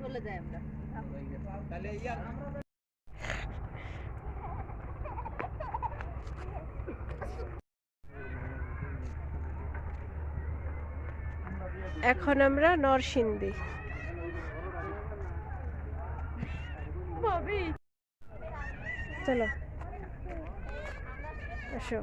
চলে যাই আমরা তাহলে এখন আমরা নরসিংদী চলো আসো।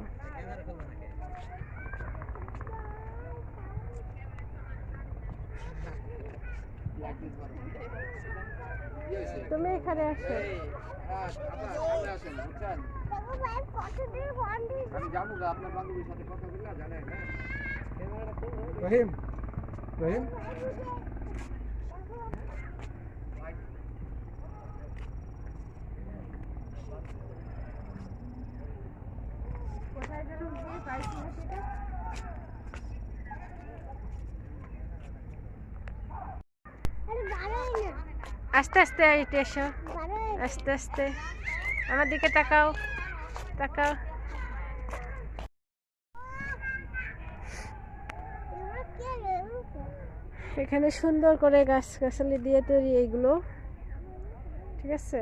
তুমি এখানে আসো। রহিম রহিম আস্তে আস্তে এইটা এসো, আস্তে আস্তে আমার দিকে তাকাও তাকাও। এখানে সুন্দর করে গাছ গাছালি দিয়ে তৈরি এইগুলো, ঠিক আছে।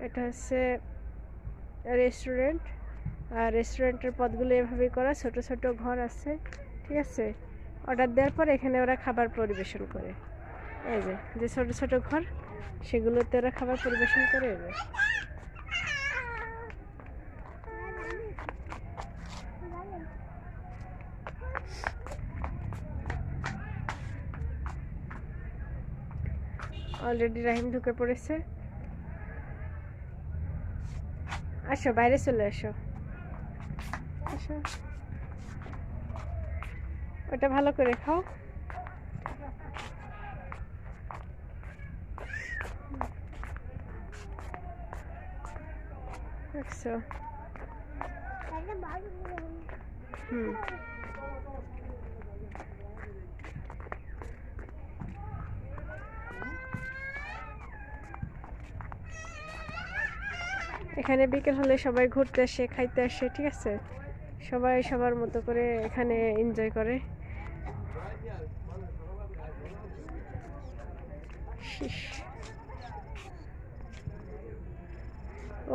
এটা হচ্ছে রেস্টুরেন্ট, আর রেস্টুরেন্টের পদগুলো এভাবেই করা, ছোট ছোট ঘর আছে, ঠিক আছে। অর্ডার দেওয়ার পর এখানে ওরা খাবার পরিবেশন করে, এই যে যে ছোট ছোট ঘর সেগুলোতে ওরা খাবার পরিবেশন করে। এই যে অলরেডি রাহিম ঢুকে পড়েছে। আসো বাইরে চলে আসো, আসো। ওটা ভালো করে খাও। দেখছো? এখানে বিকেল হলে সবাই ঘুরতে আসে, খাইতে আসে, ঠিক আছে। সবাই সবার মতো করে এখানে এনজয় করে।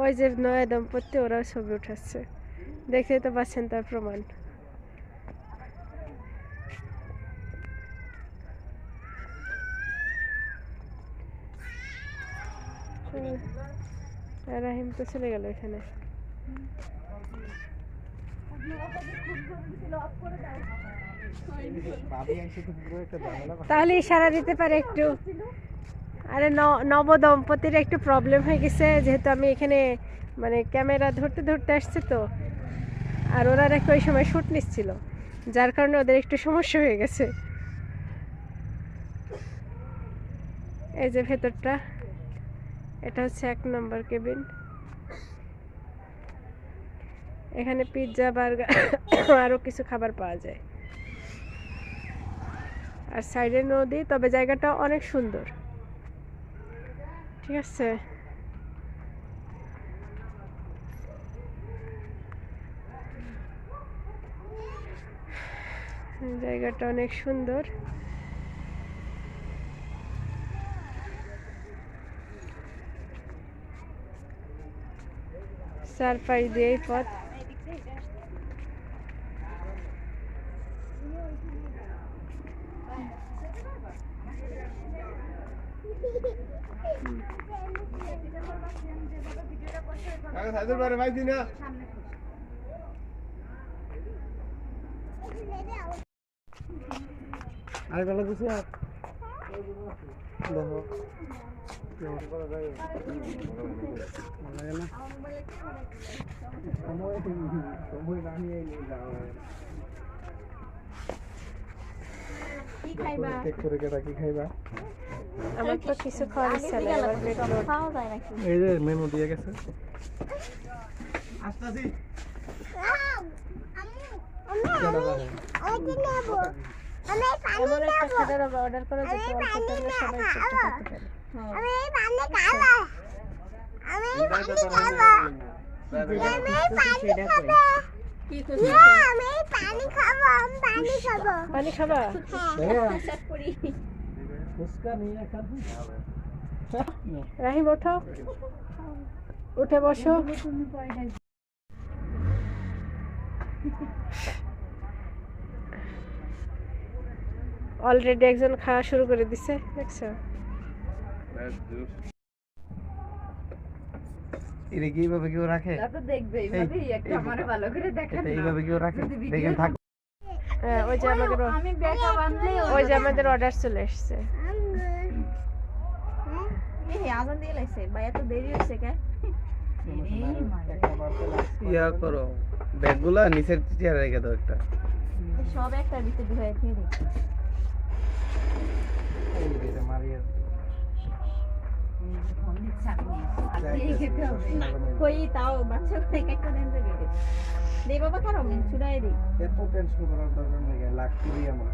ওই যে নয়া দম্পতি, ওরাও ছবি উঠাচ্ছে, দেখতে তো পাচ্ছেন তার প্রমাণ। রাহিম তো চলে গেল এখানে। তাহলে ইশারা দিতে পারে একটু। আরে নবদম্পতির একটু প্রবলেম হয়ে গেছে, যেহেতু আমি এখানে মানে ক্যামেরা ধরতে ধরতে আসছে তো, আর ওরা নাকি ওই সময় শ্যুট নিচ্ছিল, যার কারণে ওদের একটু সমস্যা হয়ে গেছে। এই যে ভেতরটা, এটা হচ্ছে 1 নম্বর কেবিন। এখানে পিৎজা, বার্গার আরও কিছু খাবার পাওয়া যায়। আর সাইডে নদী, তবে জায়গাটা অনেক সুন্দর, ঠিক আছে। জায়গাটা অনেক সুন্দর। চারপাশ দিয়ে পথ। আর গেল কিছু আমার তো কিছু খাওয়ার ইচ্ছা নেই, আমার পেট ভর্তি। এই যে মেনু দিয়ে গেছে। এমন একটা খাবার অর্ডার করা যেত অল্প টাইমে সবাই চেষ্টা করতে পারে। পানি খাবা? রাহিম ওঠো, উঠে বসো। অলরেডি একজন খাওয়া শুরু করে দিছে, দেখছো? এটা কি এইভাবে কেউ রাখে? এইভাবে কেউ রাখে? দেখেন থাক। হ্যাঁ, ওই যে আমাদের অর্ডার চলে এসছে। ইয়া করো, ব্যাগগুলা নিচের চেয়ারে রেখে দাও একটা। সব একটা ভিতরে হয়ে ফেরে কই তাও বাচ্চা কোথায় কেটে দেন তো গেলে দে বাবা খারাপ ছুড়াই দে এত টেনশন করার দরকার নেই, লাগতেই আমার।